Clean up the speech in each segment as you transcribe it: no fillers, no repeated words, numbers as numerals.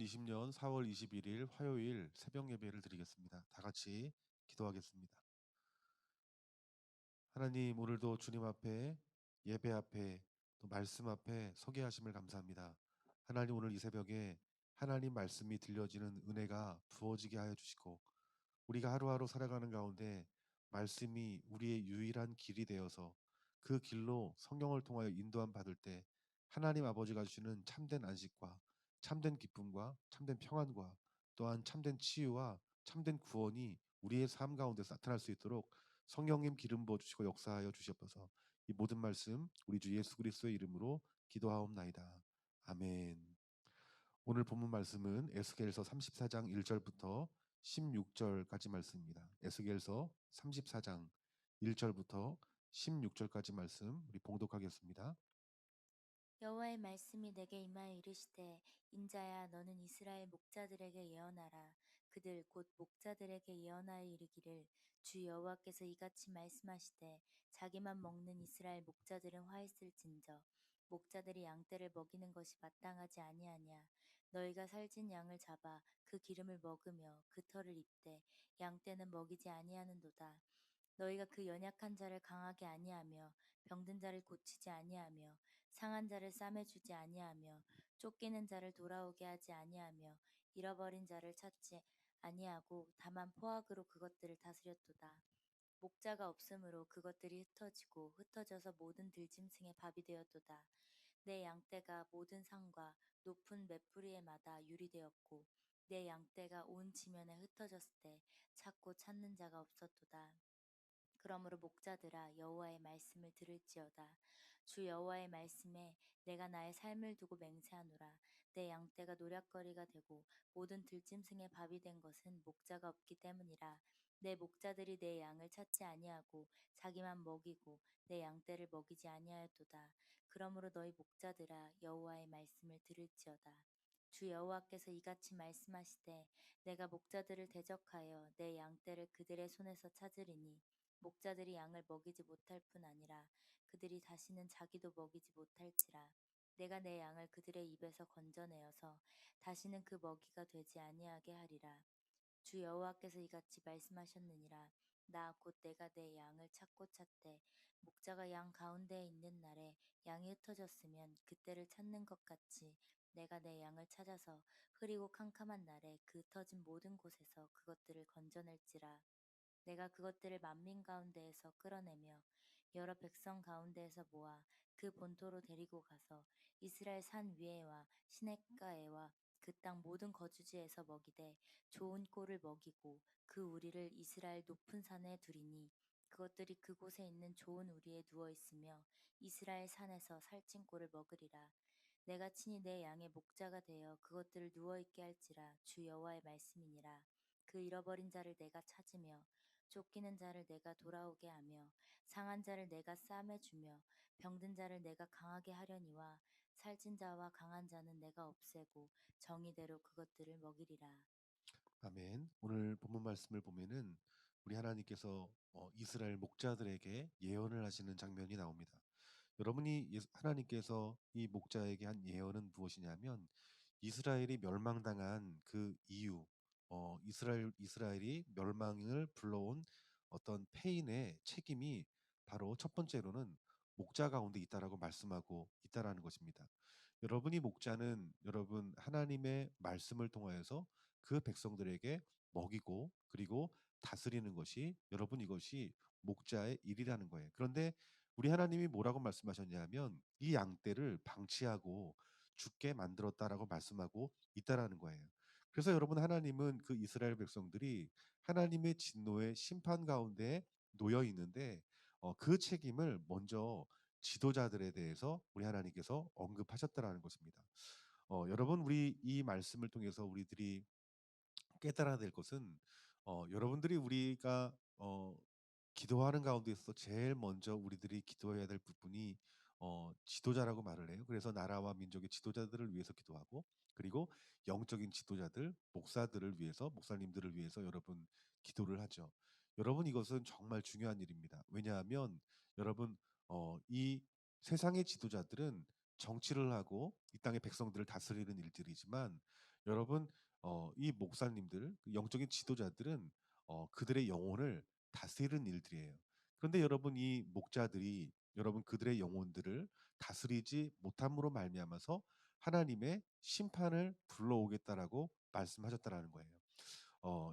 2020년 4월 21일 화요일 새벽 예배를 드리겠습니다. 다 같이 기도하겠습니다. 하나님, 오늘도 주님 앞에, 예배 앞에, 또 말씀 앞에 서게 하심을 감사합니다. 하나님, 오늘 이 새벽에 하나님 말씀이 들려지는 은혜가 부어지게 하여 주시고, 우리가 하루하루 살아가는 가운데 말씀이 우리의 유일한 길이 되어서 그 길로 성령을 통하여 인도함 받을 때 하나님 아버지가 주시는 참된 안식과 참된 기쁨과 참된 평안과 또한 참된 치유와 참된 구원이 우리의 삶 가운데 나타날 수 있도록 성령님 기름 부어 주시고 역사하여 주시옵소서. 이 모든 말씀 우리 주 예수 그리스도의 이름으로 기도하옵나이다. 아멘. 오늘 본문 말씀은 에스겔서 34장 1절부터 16절까지 말씀입니다. 에스겔서 34장 1절부터 16절까지 말씀 우리 봉독하겠습니다. 여호와의 말씀이 내게 임하여 이르시되 인자야 너는 이스라엘 목자들에게 예언하라. 그들 곧 목자들에게 예언하여 이르기를 주 여호와께서 이같이 말씀하시되 자기만 먹는 이스라엘 목자들은 화있을진저 목자들이 양떼를 먹이는 것이 마땅하지 아니하냐. 너희가 살찐 양을 잡아 그 기름을 먹으며 그 털을 입되 양떼는 먹이지 아니하는도다. 너희가 그 연약한 자를 강하게 아니하며 병든 자를 고치지 아니하며 상한 자를 싸매주지 아니하며 쫓기는 자를 돌아오게 하지 아니하며 잃어버린 자를 찾지 아니하고 다만 포악으로 그것들을 다스렸도다. 목자가 없으므로 그것들이 흩어지고 흩어져서 모든 들짐승의 밥이 되었도다. 내 양떼가 모든 산과 높은 맷뿌리의 마다 유리되었고 내 양떼가 온 지면에 흩어졌을 때 찾고 찾는 자가 없었도다. 그러므로 목자들아 여호와의 말씀을 들을지어다. 주 여호와의 말씀에 내가 나의 삶을 두고 맹세하노라. 내 양떼가 노략거리가 되고 모든 들짐승의 밥이 된 것은 목자가 없기 때문이라. 내 목자들이 내 양을 찾지 아니하고 자기만 먹이고 내 양떼를 먹이지 아니하였도다. 그러므로 너희 목자들아 여호와의 말씀을 들을지어다. 주 여호와께서 이같이 말씀하시되 내가 목자들을 대적하여 내 양떼를 그들의 손에서 찾으리니 목자들이 양을 먹이지 못할 뿐 아니라 그들이 다시는 자기도 먹이지 못할지라. 내가 내 양을 그들의 입에서 건져내어서 다시는 그 먹이가 되지 아니하게 하리라. 주 여호와께서 이같이 말씀하셨느니라. 나 곧 내가 내 양을 찾고 찾되 목자가 양 가운데에 있는 날에 양이 흩어졌으면 그때를 찾는 것 같이 내가 내 양을 찾아서 흐리고 캄캄한 날에 그 흩어진 모든 곳에서 그것들을 건져낼지라. 내가 그것들을 만민 가운데에서 끌어내며 여러 백성 가운데에서 모아 그 본토로 데리고 가서 이스라엘 산 위에와 시냇가에와 그 땅 모든 거주지에서 먹이되 좋은 꼴을 먹이고 그 우리를 이스라엘 높은 산에 두리니 그것들이 그곳에 있는 좋은 우리에 누워 있으며 이스라엘 산에서 살찐 꼴을 먹으리라. 내가 친히 내 양의 목자가 되어 그것들을 누워 있게 할지라. 주 여호와의 말씀이니라. 그 잃어버린 자를 내가 찾으며 쫓기는 자를 내가 돌아오게 하며 상한 자를 내가 싸매주며 병든 자를 내가 강하게 하려니와 살찐 자와 강한 자는 내가 없애고 정의대로 그것들을 먹이리라. 아멘. 오늘 본문 말씀을 보면은 우리 하나님께서 이스라엘 목자들에게 예언을 하시는 장면이 나옵니다. 여러분이 하나님께서 이 목자에게 한 예언은 무엇이냐면 이스라엘이 멸망당한 그 이유, 이스라엘이 멸망을 불러온 어떤 패인의 책임이 바로 첫 번째로는 목자 가운데 있다라고 말씀하고 있다라는 것입니다. 여러분이 목자는 여러분 하나님의 말씀을 통하여서 그 백성들에게 먹이고 그리고 다스리는 것이 여러분 이것이 목자의 일이라는 거예요. 그런데 우리 하나님이 뭐라고 말씀하셨냐면 이 양떼를 방치하고 죽게 만들었다라고 말씀하고 있다라는 거예요. 그래서 여러분 하나님은 그 이스라엘 백성들이 하나님의 진노의 심판 가운데 놓여 있는데 그 책임을 먼저 지도자들에 대해서 우리 하나님께서 언급하셨다라는 것입니다. 여러분 우리 이 말씀을 통해서 우리들이 깨달아야 될 것은 여러분들이 우리가 기도하는 가운데서 제일 먼저 우리들이 기도해야 될 부분이 지도자라고 말을 해요. 그래서 나라와 민족의 지도자들을 위해서 기도하고 그리고 영적인 지도자들, 목사들을 위해서 목사님들을 위해서 여러분 기도를 하죠. 여러분 이것은 정말 중요한 일입니다. 왜냐하면 여러분 이 세상의 지도자들은 정치를 하고 이 땅의 백성들을 다스리는 일들이지만 여러분, 이 목사님들, 그 영적인 지도자들은 그들의 영혼을 다스리는 일들이에요. 그런데 여러분, 이 목자들이 여러분 그들의 영혼들을 다스리지 못함으로 말미암아서 하나님의 심판을 불러오겠다라고 말씀하셨다라는 거예요.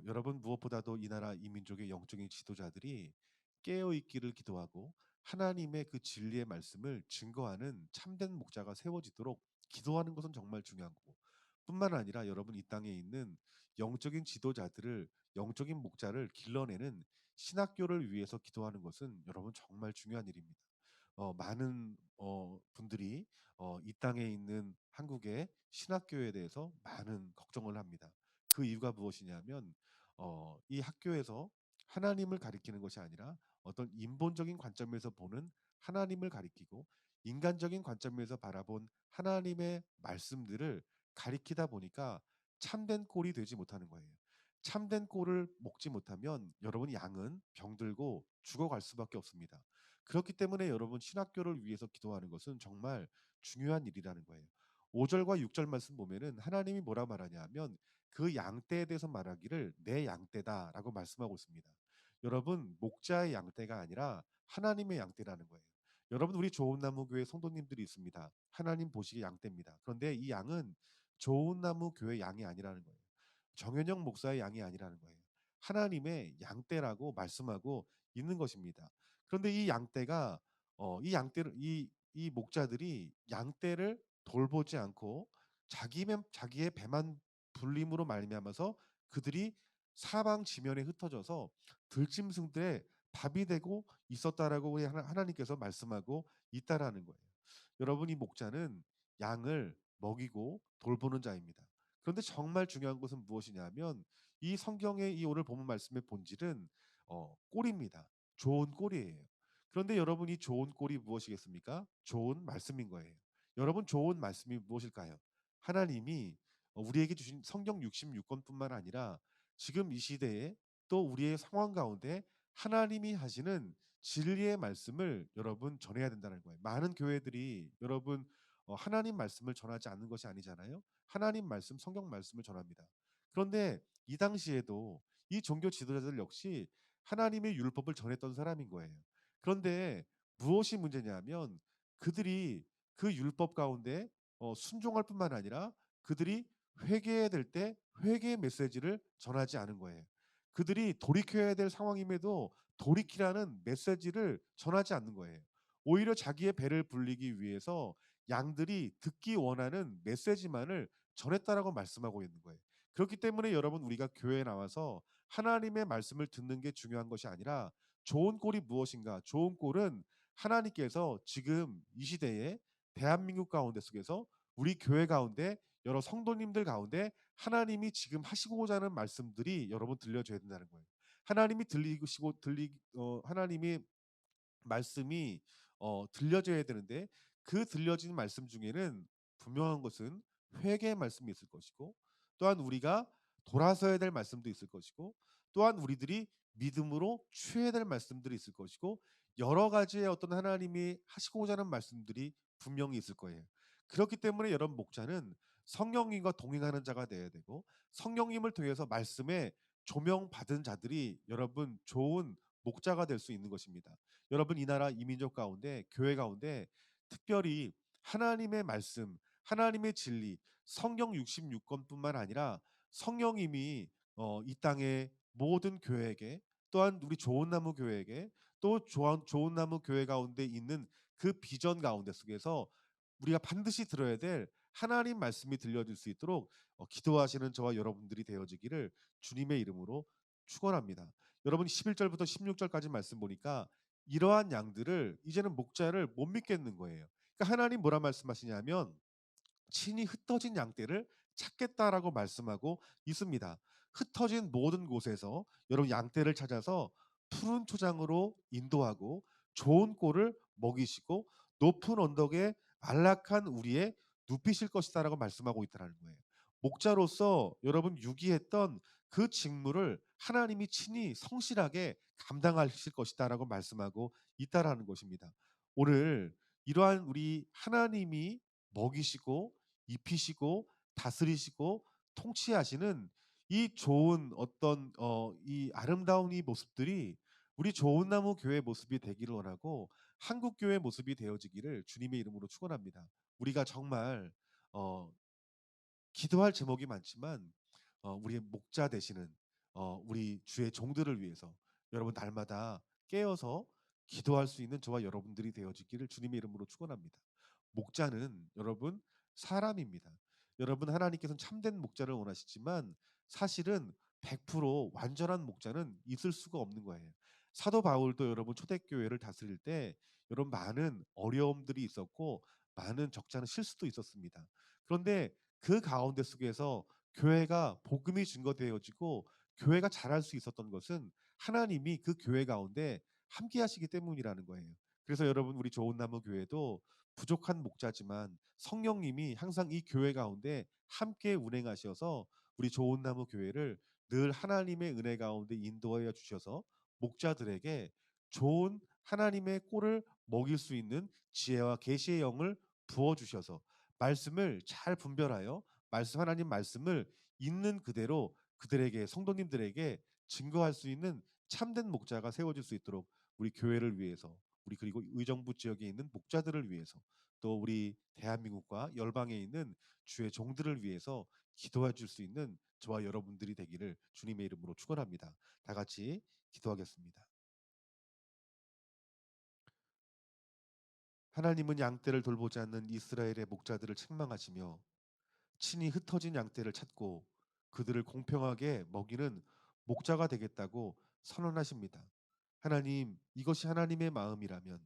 여러분, 무엇보다도 이 나라 이 민족의 영적인 지도자들이 깨어 있기를 기도하고 하나님의 그 진리의 말씀을 증거하는 참된 목자가 세워지도록 기도하는 것은 정말 중요한 거고, 뿐만 아니라 여러분 이 땅에 있는 영적인 지도자들을, 영적인 목자를 길러내는 신학교를 위해서 기도하는 것은 여러분 정말 중요한 일입니다. 많은 분들이 이 땅에 있는 한국의 신학교에 대해서 많은 걱정을 합니다. 그 이유가 무엇이냐면 이 학교에서 하나님을 가리키는 것이 아니라 어떤 인본적인 관점에서 보는 하나님을 가리키고, 인간적인 관점에서 바라본 하나님의 말씀들을 가리키다 보니까 참된 꼴이 되지 못하는 거예요. 참된 꼴을 먹지 못하면 여러분 양은 병들고 죽어갈 수밖에 없습니다. 그렇기 때문에 여러분 신학교를 위해서 기도하는 것은 정말 중요한 일이라는 거예요. 5절과 6절 말씀 보면은 하나님이 뭐라 말하냐 하면 그 양떼에 대해서 말하기를 내 양떼다라고 말씀하고 있습니다. 여러분, 목자의 양떼가 아니라 하나님의 양떼라는 거예요. 여러분, 우리 좋은 나무 교회 성도님들이 있습니다. 하나님 보시기에 양떼입니다. 그런데 이 양은 좋은 나무 교회 양이 아니라는 거예요. 정현영 목사의 양이 아니라는 거예요. 하나님의 양떼라고 말씀하고 있는 것입니다. 그런데 이 양떼가 이 양떼를 이 목자들이 양떼를 돌보지 않고 자기의 배만 불림으로 말미암아서 그들이 사방 지면에 흩어져서 들짐승들의 밥이 되고 있었다라고 우리 하나님께서 말씀하고 있다라는 거예요. 여러분, 이 목자는 양을 먹이고 돌보는 자입니다. 그런데 정말 중요한 것은 무엇이냐면 이 성경의 이 오늘 본문 말씀의 본질은 꼴입니다. 좋은 꼴이에요. 그런데 여러분, 이 좋은 꼴이 무엇이겠습니까? 좋은 말씀인 거예요. 여러분, 좋은 말씀이 무엇일까요? 하나님이 우리에게 주신 성경 66권뿐만 아니라 지금 이 시대에 또 우리의 상황 가운데 하나님이 하시는 진리의 말씀을 여러분 전해야 된다는 거예요. 많은 교회들이 여러분 하나님 말씀을 전하지 않는 것이 아니잖아요. 하나님 말씀, 성경 말씀을 전합니다. 그런데 이 당시에도 이 종교 지도자들 역시 하나님의 율법을 전했던 사람인 거예요. 그런데 무엇이 문제냐면 그들이 그 율법 가운데 순종할 뿐만 아니라 그들이 회개해야 될 때 회개의 메시지를 전하지 않은 거예요. 그들이 돌이켜야 될 상황임에도 돌이키라는 메시지를 전하지 않는 거예요. 오히려 자기의 배를 불리기 위해서 양들이 듣기 원하는 메시지만을 전했다라고 말씀하고 있는 거예요. 그렇기 때문에 여러분, 우리가 교회에 나와서 하나님의 말씀을 듣는 게 중요한 것이 아니라 좋은 꼴이 무엇인가? 좋은 꼴은 하나님께서 지금 이 시대에 대한민국 가운데 속에서 우리 교회 가운데 여러 성도님들 가운데 하나님이 지금 하시고자 하는 말씀들이 여러분 들려줘야 된다는 거예요. 하나님이 들리시고 하나님이 말씀이 들려져야 되는데 그 들려진 말씀 중에는 분명한 것은 회개의 말씀이 있을 것이고, 또한 우리가 돌아서야 될 말씀도 있을 것이고, 또한 우리들이 믿음으로 취해야 될 말씀들이 있을 것이고, 여러 가지의 어떤 하나님이 하시고자 하는 말씀들이 분명히 있을 거예요. 그렇기 때문에 여러분, 목자는 성령님과 동행하는 자가 되어야 되고, 성령님을 통해서 말씀에 조명받은 자들이 여러분 좋은 목자가 될 수 있는 것입니다. 여러분, 이 나라 이민족 가운데 교회 가운데 특별히 하나님의 말씀, 하나님의 진리, 성경 66권뿐만 아니라 성령님이 이 땅의 모든 교회에게, 또한 우리 좋은 나무 교회에게, 또 좋은 나무 교회 가운데 있는 그 비전 가운데 속에서 우리가 반드시 들어야 될 하나님 말씀이 들려질 수 있도록 기도하시는 저와 여러분들이 되어지기를 주님의 이름으로 축원합니다. 여러분, 11절부터 16절까지 말씀 보니까 이러한 양들을 이제는 목자를 못 믿겠는 거예요. 그러니까 하나님 뭐라 말씀하시냐면 친히 흩어진 양떼를 찾겠다라고 말씀하고 있습니다. 흩어진 모든 곳에서 여러분 양떼를 찾아서 푸른 초장으로 인도하고 좋은 꼴을 먹이시고 높은 언덕에 안락한 우리의 눕히실 것이다라고 말씀하고 있다는 거예요. 목자로서 여러분 유기했던 그 직무를 하나님이 친히 성실하게 감당하실 것이다라고 말씀하고 있다라는 것입니다. 오늘 이러한 우리 하나님이 먹이시고 입히시고 다스리시고 통치하시는 이 좋은 어떤 이 아름다운 이 모습들이 우리 좋은 나무 교회 모습이 되기를 원하고 한국 교회 모습이 되어지기를 주님의 이름으로 축원합니다. 우리가 정말 어 기도할 제목이 많지만 우리의 목자 되시는 우리 주의 종들을 위해서 여러분 날마다 깨어서 기도할 수 있는 저와 여러분들이 되어지기를 주님의 이름으로 축원합니다. 목자는 여러분 사람입니다. 여러분 하나님께서는 참된 목자를 원하시지만 사실은 100% 완전한 목자는 있을 수가 없는 거예요. 사도 바울도 여러분 초대교회를 다스릴 때 여러분 많은 어려움들이 있었고 많은 적잖은 실수도 있었습니다. 그런데 그 가운데 속에서 교회가 복음이 증거되어지고 교회가 자랄 수 있었던 것은 하나님이 그 교회 가운데 함께 하시기 때문이라는 거예요. 그래서 여러분 우리 좋은 나무 교회도 부족한 목자지만 성령님이 항상 이 교회 가운데 함께 운행하셔서 우리 좋은 나무 교회를 늘 하나님의 은혜 가운데 인도하여 주셔서 목자들에게 좋은 하나님의 꼴을 먹일 수 있는 지혜와 계시의 영을 부어 주셔서 말씀을 잘 분별하여 하나님 말씀을 있는 그대로 그들에게 성도님들에게 증거할 수 있는 참된 목자가 세워질 수 있도록 우리 교회를 위해서 우리 그리고 의정부 지역에 있는 목자들을 위해서 또 우리 대한민국과 열방에 있는 주의 종들을 위해서 기도해 줄 수 있는 저와 여러분들이 되기를 주님의 이름으로 축원합니다. 다 같이 기도하겠습니다. 하나님은 양떼를 돌보지 않는 이스라엘의 목자들을 책망하시며 친히 흩어진 양떼를 찾고 그들을 공평하게 먹이는 목자가 되겠다고 선언하십니다. 하나님, 이것이 하나님의 마음이라면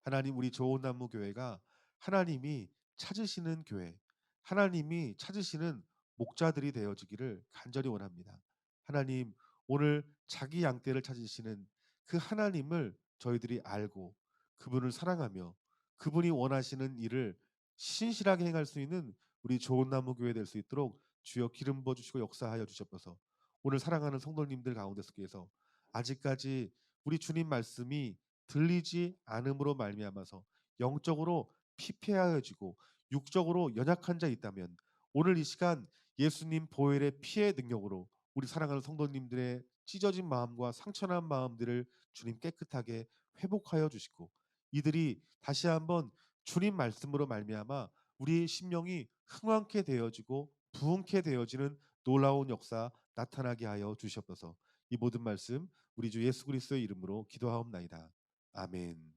하나님 우리 좋은 나무 교회가 하나님이 찾으시는 교회, 하나님이 찾으시는 목자들이 되어지기를 간절히 원합니다. 하나님, 오늘 자기 양떼를 찾으시는 그 하나님을 저희들이 알고 그분을 사랑하며 그분이 원하시는 일을 신실하게 행할 수 있는 우리 좋은 나무 교회 될 수 있도록 주여 기름 부어 주시고 역사하여 주시옵소서. 오늘 사랑하는 성도님들 가운데 속에서 아직까지 우리 주님 말씀이 들리지 않음으로 말미암아서 영적으로 피폐하여지고 육적으로 연약한 자 있다면 오늘 이 시간 예수님 보혈의 피의 능력으로 우리 사랑하는 성도님들의 찢어진 마음과 상처난 마음들을 주님 깨끗하게 회복하여 주시고 이들이 다시 한번 주님 말씀으로 말미암아 우리의 심령이 흥왕케 되어지고 부흥케 되어지는 놀라운 역사 나타나게 하여 주시옵소서. 이 모든 말씀 우리 주 예수 그리스도의 이름으로 기도하옵나이다. 아멘.